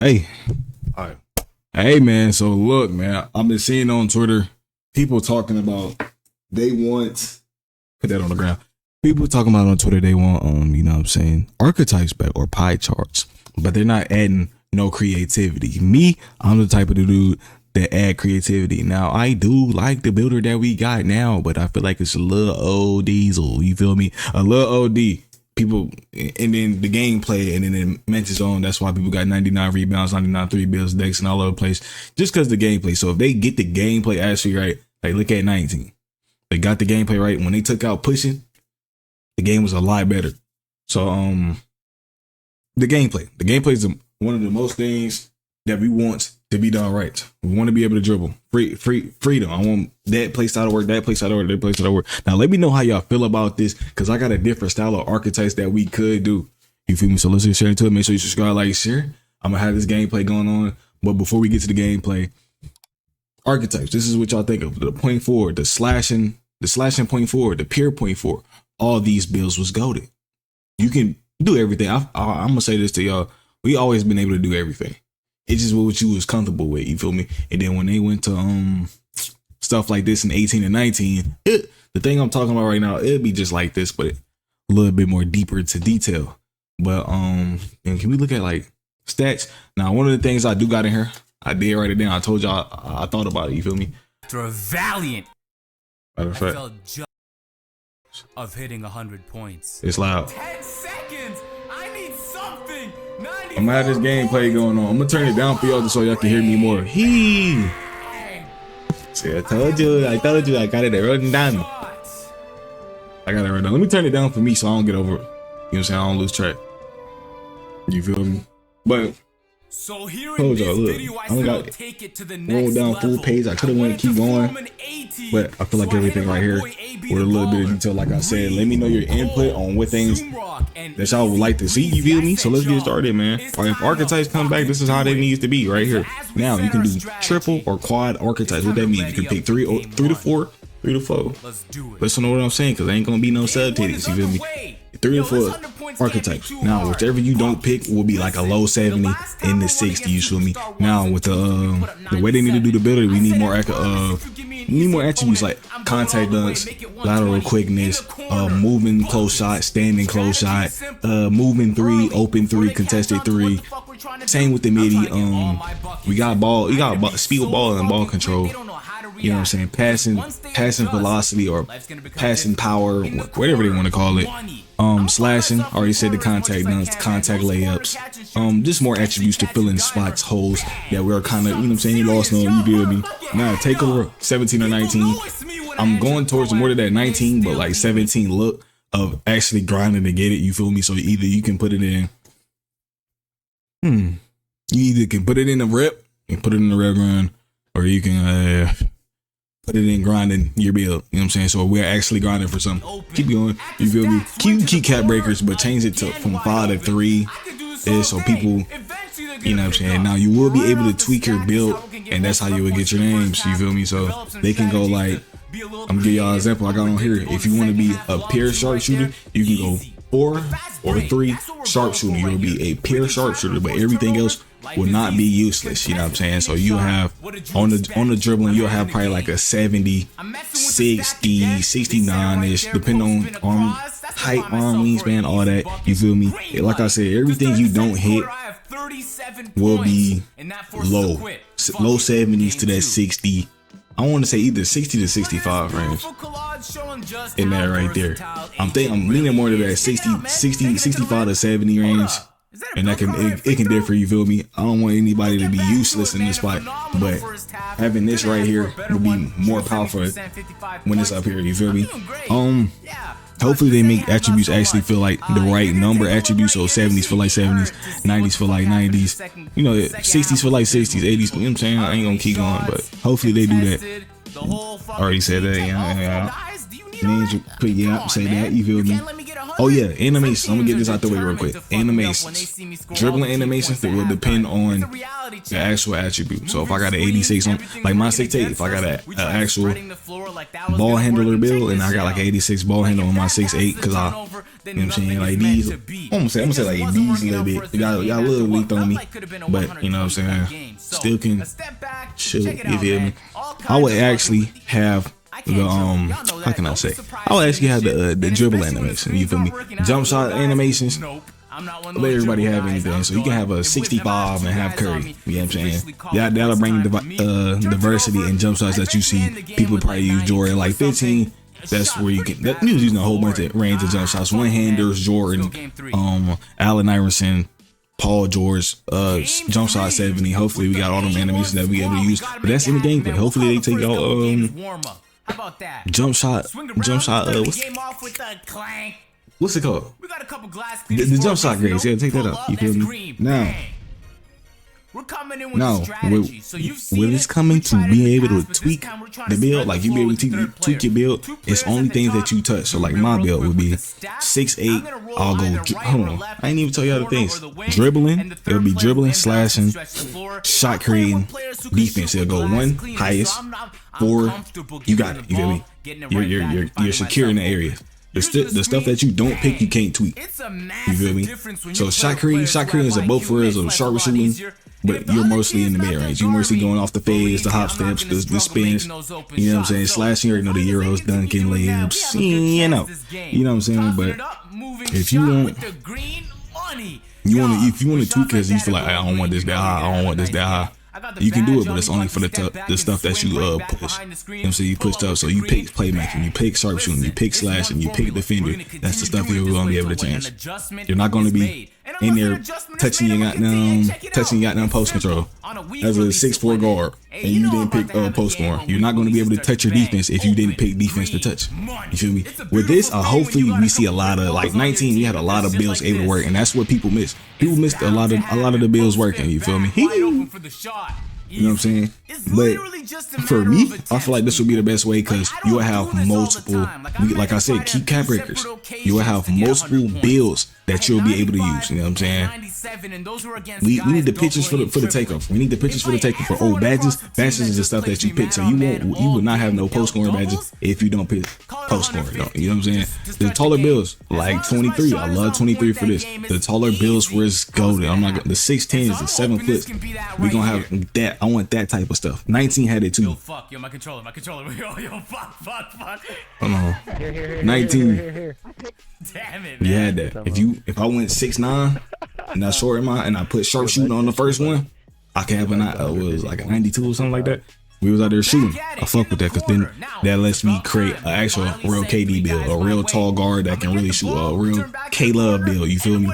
Hey, all right. Hey, man. So look, man, I've been seeing on Twitter people talking about they want put that on the ground. People talking about on Twitter they want you know what I'm saying, archetypes back or pie charts, but they're not adding no creativity. Me, I'm the type of dude that add creativity. Now I do like the builder that we got now, but I feel like it's a little old diesel. You feel me? A little OD. People, and then the gameplay, and then it mentions on that's why people got 99 rebounds, 99 3 bills, decks, and all over the place, just because the gameplay. So if they get the gameplay actually right, like look at 19, they got the gameplay right. When they took out pushing, the game was a lot better. So the gameplay is one of the most things that we want to be done right. We want to be able to dribble freedom. I want that place out of work, that place out of work, that place out of work. Now let me know how y'all feel about this, because I got a different style of archetypes that we could do. You feel me? So let's get straight into it. Make sure you subscribe, like, share. I'm gonna have this gameplay going on, but before we get to the gameplay, archetypes. This is what y'all think of: the point forward, the slashing point forward, the pure point forward. All these builds was goated. You can do everything. I'm gonna say this to y'all: we always been able to do everything. It's just what you was comfortable with, you feel me? And then when they went to stuff like this in 18 and 19, the thing I'm talking about right now, it'd be just like this, but a little bit more deeper into detail. But and can we look at like stats? Now, one of the things I do got in here, I did write it down. I told y'all I thought about it, you feel me? After a valiant I felt just of hitting 100 points. It's loud. 10 seconds. I need something. I'm gonna have this gameplay going on. I'm gonna turn it down for y'all so y'all can hear me more. See, I told you, I got it written down. I got it written down. Let me turn it down for me so I don't get over it. You know what I'm saying? I don't lose track. You feel me? But so here told in y'all, this look, video, I only got take it to the roll next down level. full page. I could have went to keep going, but I feel like everything right here with a little bit of detail. Like I said, let me know your input on what things that y'all would like to see. You feel me? So let's get started, man. All right, if archetypes come back, this is how they needs to be right here. Now you can do triple or quad archetypes. What that means? You can pick three to four. Let's do it. Listen to what I'm saying, because there ain't gonna be no subtitles. You feel me? 3 to 4 archetypes. Now, whichever you don't pick will be like a low 70 in the 60. You feel me? Now, with the way they need to do the builder, we need more attributes like contact dunks, lateral quickness, moving close shot, standing close shot, moving 3, open 3, contested 3. Same with the midi. We got speed with ball and ball control. You know what I'm saying? Passing velocity or passing power, whatever they want to call it. Slashing, already said the contact dunks, contact layups. Just more attributes to fill in spots, holes that we're kind of, you know what I'm saying, you lost on, you feel me? Now, take over 17 or 19. I'm going towards more than that 19, but like 17 look of actually grinding to get it, you feel me? So either you can put it in, you either can put it in the rep and put it in the rep run, or you can put it in grinding your build. You know what I'm saying? So we're actually grinding for something. Keep going. You feel me? Keep cap breakers, but change it to from 5 to 3. So people, you know what I'm saying? Now you will be able to tweak your build, and that's how you will get your names. You feel me? So they can go like, I'm gonna give y'all an example I got on here. If you want to be a pure sharpshooter, you can go 4 or 3 sharpshooter. You'll be a pure sharpshooter, but everything else will not be useless. You know what I'm saying? So you have on the dribbling, you'll have probably like a 70, 60, 69 ish, depending on arm height, arm wingspan, all that. You feel me? Like I said, everything you don't hit will be low 70s to that 60. I want to say either 60 to 65 range in that right there. I'm leaning more to that 60, 65 to 70 range. And that it can differ, you feel me? I don't want anybody to be useless in this spot, but having this right here will be more powerful when it's up here, you feel me? Hopefully they make attributes actually feel like the right number attributes, so 70s feel like 70s, 90s feel like 90s, you know, 60s feel like 60s, 80s, you know what I'm saying? I ain't gonna keep going, but hopefully they do that. I already said that, yeah, say that, you feel me? Oh yeah, animations. I'm gonna get this out the way real quick. Animations, dribbling animations that will depend on the actual attribute. So if I got an 86 on, like my 6'8", if I got an actual ball handler build, and I got like 86 ball handle on my 6'8" because I, you know what I'm saying, like these, I'm gonna say like these a little bit. Y'all a little weak on me, but you know what I'm saying, still can shoot. You feel me? I would actually have the how can I say? I would actually have the dribble animation. You feel me? Jump shot animations. Let everybody have anything, so you can have a 65 and have Curry. You know what I'm saying? Yeah, that'll bring diversity and jump shots that you see. People probably use Jordan like 15. That's where you can. That using a whole bunch of range of jump shots. One handers, Jordan, Allen Iverson, Paul George, jump shot 70. Hopefully we got all them animations that we able to use. But that's in the gameplay. Hopefully they take out jump shot. What's it called? We got a couple glass the jump shot grades. Yeah, take that out. You feel me? Now, we're coming in with strategy. So when it's coming to being able to tweak the build, like you be able to tweak your build, it's only things that you touch. So like my build would be 6'8". I'll go. Hold on, I ain't even tell you other things. Dribbling, it'll be dribbling, slashing, shot creating, defense. It'll go 1 highest, 4. You got it. You feel me? You're secure in the area. The stuff that you don't pick, you can't tweak. You feel me? So shot creating is a both worlds of sharp shooting, but you're mostly in the mid range. You're mostly going off the fades, the hop steps, the spins. You know what I'm saying? Slashing, you already know the euros, dunking, layups. You know what I'm saying? But if you want, if you want to tweak because you feel like I don't want this that high, I don't want this that high. You can do it, but it's only for the stuff that you push. You know what I'm saying? You push up, so you pick playmaking, you pick sharpshooting, you pick slashing, you pick defender. That's the stuff you're gonna be able to change. You're not gonna be in there touching your goddamn post control as a 6'4" guard, and you didn't pick post scoring. You're not gonna be able to touch your defense if you didn't pick defense to touch. You feel me? With this, hopefully we see a lot of like 19. We had a lot of builds able to work, and that's what people missed. People missed a lot of the builds working. You feel me? You know what I'm saying? But for me, I feel like this will be the best way because you will have multiple, like I said, keep cap breakers. You will have multiple builds that you'll be able to use. You know what I'm saying? We need the pictures for the takeoff. We need the pictures for the takeoff for old badges. Badges is the stuff that you pick. So you will not have no post scoring badges if you don't pick post scoring. You know what I'm saying? The taller builds like 23. I love 23 for this. The taller builds where it's golden. I'm not the 6'10" is the 7 foot. We gonna have that. I want that type of stuff. 19 had it too. Yo, fuck, yo, my controller. Yo, fuck. Hold on. 19. Damn it, man. You had that. If I went 6'9" and I shorted mine and I put sharpshooting on the first one, I can have what was like a 92 or something like that. We was out there shooting. I fuck with that because then that lets me create an actual real KD build, a real tall guard that can really shoot, a real K-Love build. You feel me?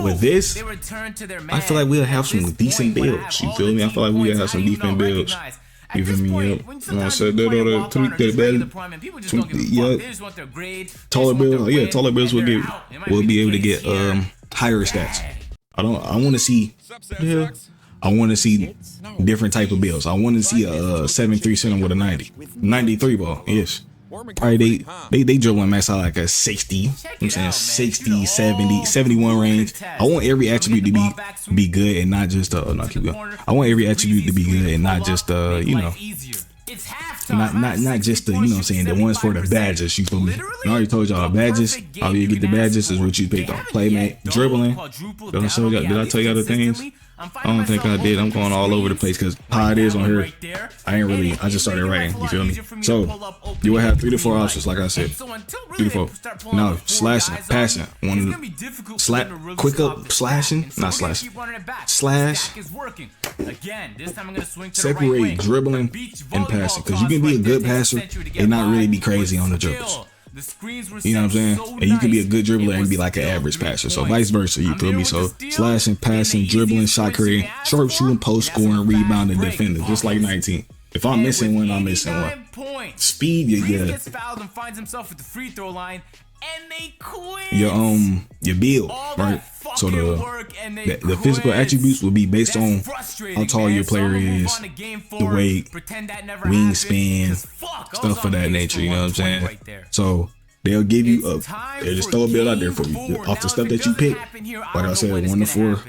With this, I feel like we'll have some decent builds. You feel me? I feel like we'll have some decent builds. You feel me? Yep. I said that on the tweak that better. Yep. Taller builds. Yeah, taller builds will be able to get higher stats. I want to see. Yeah. I want to see different type of builds. I want to see a 7'3" center with a 93 ball. Yes. Probably they dribbling max out like a 60. I'm saying 60, 70, 71 range. I want every attribute to be good and not just not keep going. I want every attribute to be good and not just you know, not just the, you know what I'm saying, the ones for the badges. You feel me? I already told y'all badges. How you get the badges is what you picked on. Playmate, dribbling. Did I tell y'all the things? I don't think I did. I'm going all over the place because how it is on here, I just started writing. You feel me? So you will have 3 to 4 options, like I said. 3 to 4. Now slashing, passing, quick up, slashing, not slashing, slash, separate dribbling and passing, because you can be a good passer and not really be crazy on the dribbles. You know what I'm saying? And you can be a good dribbler and be like an average passer. So vice versa, you feel me? So slashing, passing, dribbling, shot creating, sharp shooting, post scoring, rebounding, defending, just like 19. If I'm missing one, I'm missing one. Speed, yeah. Your build, right? So the physical attributes will be based on how tall your player is, the weight, wingspan, stuff of that nature. You know what I'm saying? So they'll give you they'll just throw a build out there for you off the stuff that you pick. Like I said, 1 to 4.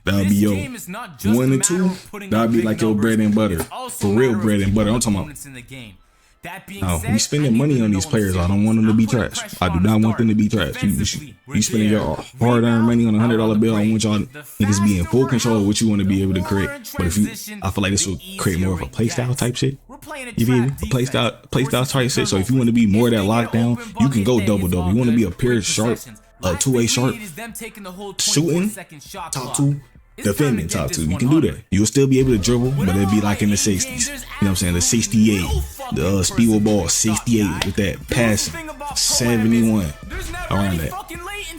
That'll be your 1 and 2. That'll be like your bread and butter, for real bread and butter. I'm talking about Now, we spending money on these players. I don't want them to be trash. I do not want them to be trash. You spending your hard-earned money on $100 bill. I want y'all niggas be in full control of what you want to be able to create. But if you, I feel like this will create more of a playstyle type shit. You feel me? A playstyle type shit. So if you want to be more of that lockdown, you can go double-double. You want to be a pure sharp, two-way sharp, shooting, top two, defending top two. You can do that. You'll still be able to dribble, but it'll be like in the 60s. You know what I'm saying? The 68, the speed with ball 68 with that passing 71 around that.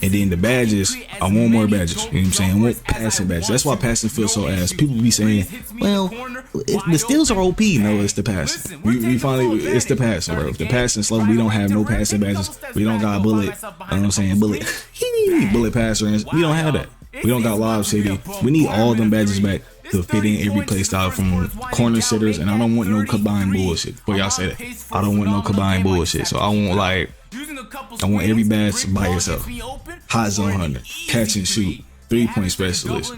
And then the badges, I want more badges. You know what I'm saying? I want passing badges. That's why passing feels so ass. People be saying, well, the steals are OP. No, it's the passing. We finally, it's the passing, bro. If the passing slow, we don't have no passing badges. We don't got bullet. You know what I'm saying? Bullet passer. We don't have that. We don't got live city. We need all them badges back to fit in every play style from corner sitters. And I don't want no combined bullshit. Boy, y'all say that. I don't want no combined bullshit. So I want every badge by itself. Hot zone hunter, catch and shoot, 3-point specialist.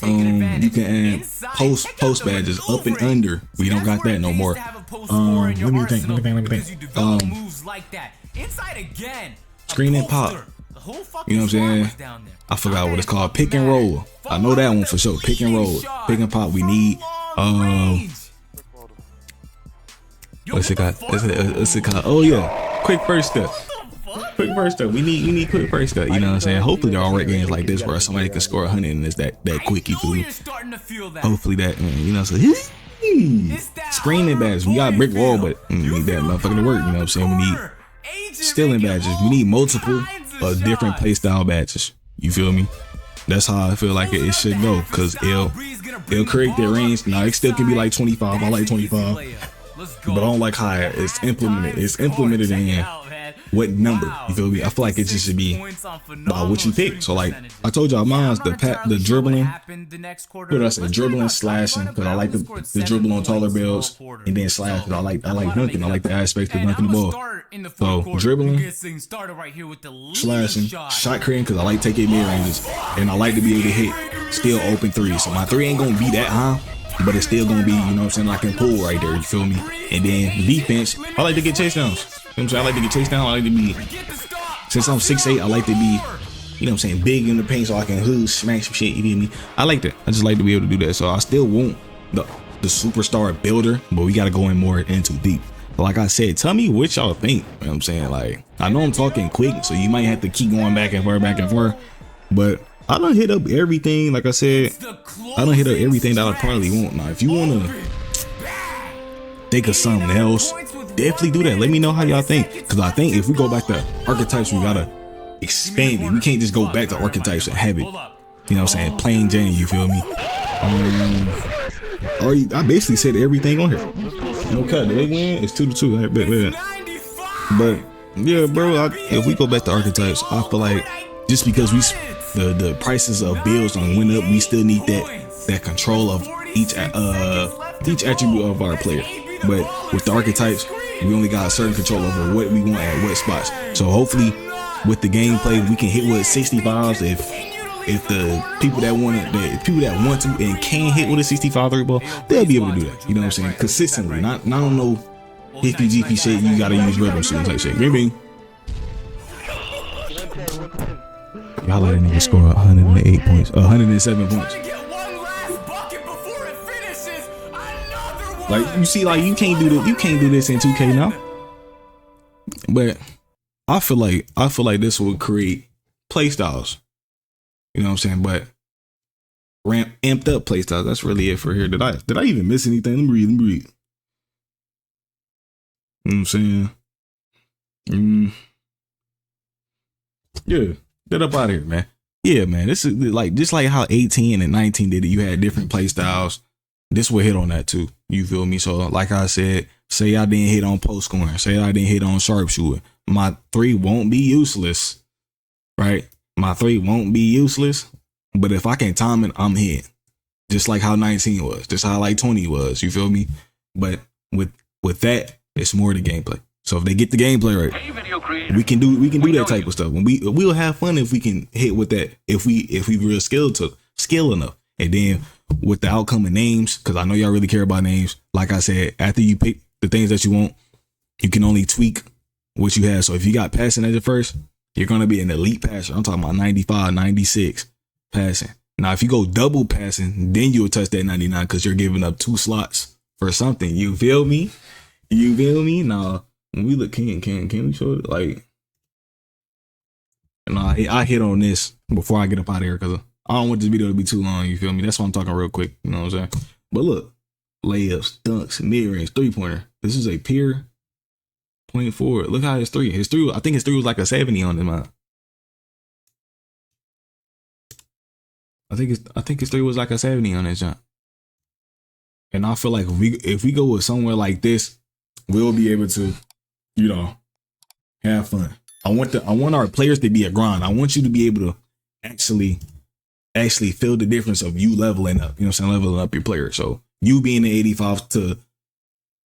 You can add post badges up and under. We don't got that no more. Let me think. Screen and pop. You know what I'm saying? I forgot what it's called. Pick and roll. I know that one for sure. Pick and roll. Pick and pop. We need what's it called? Oh yeah. Quick first step. Quick first step. We need quick first step. You know what I'm saying? Hopefully there are games like this where somebody can score 100 and it's that quick. You feel. Hopefully that, you know, so screening badges. We got brick wall, but we need that motherfucker to work. You know what I'm saying? We need stealing badges. We need multiple different play style badges. You feel me? That's how I feel like it should go, because it'll create their range. Now it still can be like 25. I like 25, but I don't like how it's implemented. It's implemented in what number. You feel me? I feel like it just should be by what you pick. So like I told y'all, mine's the dribbling. What did I say? Dribbling, slashing, because I like the dribble on taller builds, and then slash because I like dunking. I like the aspect of dunking the ball. So dribbling, slashing, shot creating because I like taking mid ranges, and I like to be able to hit still open threes. So my three ain't gonna be that high, but it's still gonna be, you know what I'm saying, I can pull right there. You feel me? And then defense, I like to get chase downs. You know what I'm saying? I like to get chased down. I like to be, since I'm 6'8", I like to be, you know what I'm saying, big in the paint so I can hood, smack some shit. You feel me? I like that. I just like to be able to do that. So I still want the superstar builder, but we gotta go in more into deep. But like I said, tell me what y'all think. You know what I'm saying? Like, I know I'm talking quick, so you might have to keep going back and forth. But I done hit up everything. Like I said, I done hit up everything that I probably want. Now, if you wanna think of something else, definitely do that. Let me know how y'all think, because I think if we go back to archetypes, we gotta expand it. We can't just go back to archetypes and have it, you know what I'm saying, plain Jane. You feel me? I basically said everything on here. No cut. Did they win? It's 2-2. But yeah, bro, if we go back to archetypes, I feel like just because the prices of builds on went up, we still need that control of each attribute of our player. But with the archetypes, we only got a certain control over what we want at what spots. So hopefully with the gameplay, we can hit with 65s if the people that want to and can hit with a 65 three ball, they'll be able to do that. You know what I'm saying? Consistently, not on no hippie GP shit. You gotta use rhythm shooting type shit. Maybe y'all let a nigga score 108 points, 107 points. Like, you see, like, you can't do this in 2K now. But I feel like this will create play styles. You know what I'm saying? But amped up play styles. That's really it for here. Did I even miss anything? Let me read. You know what I'm saying? Yeah, get up out of here, man. Yeah, man. This is like just like how 18 and 19 did it. You had different play styles. This will hit on that too. You feel me? So like I said, say I didn't hit on post scoring. Say I didn't hit on sharpshooter. My three won't be useless, right? My three won't be useless. But if I can time it, I'm hitting. Just like how 19 was. Just how like 20 was. You feel me? But with that, it's more the gameplay. So if they get the gameplay right, we can do that type of stuff. When we'll have fun if we can hit with that. If we real skill enough. And then with the outcome of names, because I know y'all really care about names. Like I said, after you pick the things that you want, you can only tweak what you have. So if you got passing as your first, you're going to be an elite passer. I'm talking about 95, 96 passing. Now, if you go double passing, then you'll touch that 99 because you're giving up 2 slots for something. You feel me? You feel me? Now, when we look, can we show it? Like, I hit on this before I get up out of here because I don't want this video to be too long. You feel me? That's why I'm talking real quick. You know what I'm saying? But look, layups, dunks, mid-range, 3-pointer. This is a pure point forward. Look how his three. I think his three was like a 70 on his mind. I think his three was like a 70 on his jump. And I feel like if we go with somewhere like this, we'll be able to, you know, have fun. I want our players to be a grind. I want you to be able to actually feel the difference of you leveling up. You know what I'm saying? Leveling up your player. So you being the 85 to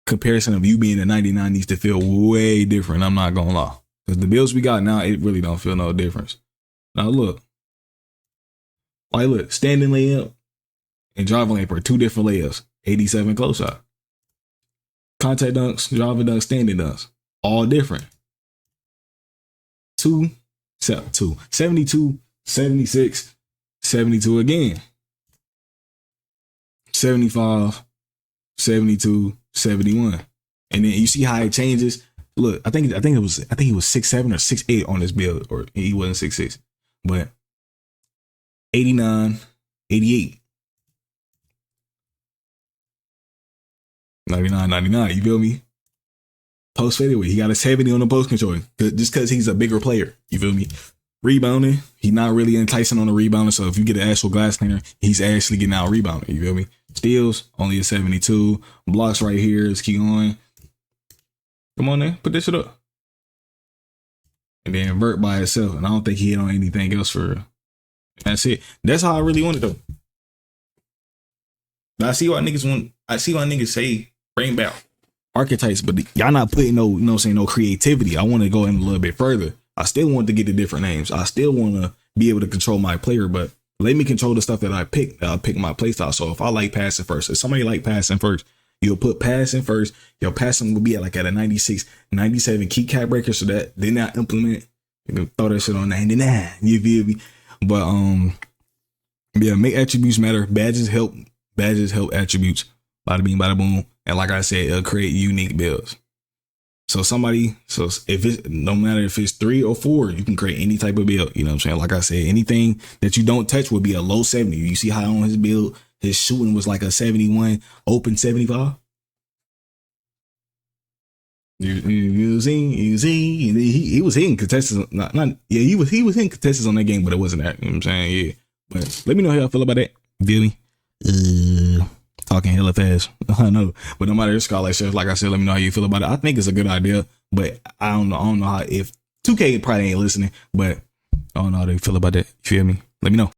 comparison of you being the 99 needs to feel way different. I'm not gonna lie. Because the builds we got now, it really don't feel no difference. Now look. Like look, standing layup and driving layup are 2 different layups. 87 close shot. Contact dunks, driving dunks, standing dunks. All different. 72, 76, 72 again. 75, 72, 71. And then you see how it changes. Look, I think he was 6'7" or 6'8" on this build, or he wasn't 6'6", but 89, 88. 99, 99, you feel me? Post fadeaway, he got a 70 on the post control, just because he's a bigger player, you feel me? Rebounding, he's not really enticing on the rebounding, so if you get an actual glass cleaner, he's actually getting out rebounding, you feel me? Steals, only a 72. Blocks right here, let's keep going. Come on there, put this shit up. And then invert by itself, and I don't think he hit on anything else for, that's it. That's how I really want it though. Now I see why niggas say bring back archetypes, but y'all not putting no, you know what I'm saying, no creativity. I want to go in a little bit further. I still want to get the different names. I still want to be able to control my player, but let me control the stuff that I pick. I'll pick my play style. So if I like passing first, if somebody like passing first, you'll put passing first. Your passing will be at a 96, 97 key cap breaker. So that then I implement, you can throw that shit on 99. You feel me? But yeah, make attributes matter. Badges help attributes. Bada bing, bada boom. And like I said, it'll create unique builds. So if it's, no matter if it's 3 or 4, you can create any type of build. You know what I'm saying? Like I said, anything that you don't touch will be a low 70. You see how on his build, his shooting was like a 71, open 75. You see, he was hitting contestants. He was hitting contestants on that game, but it wasn't that. You know what I'm saying? Yeah. But let me know how y'all feel about that. Feel me? Talking hella fast. I know. But no matter your scholarship, like I said, let me know how you feel about it. I think it's a good idea, but I don't know how, if 2K probably ain't listening, but I don't know how they feel about that. You feel me? Let me know.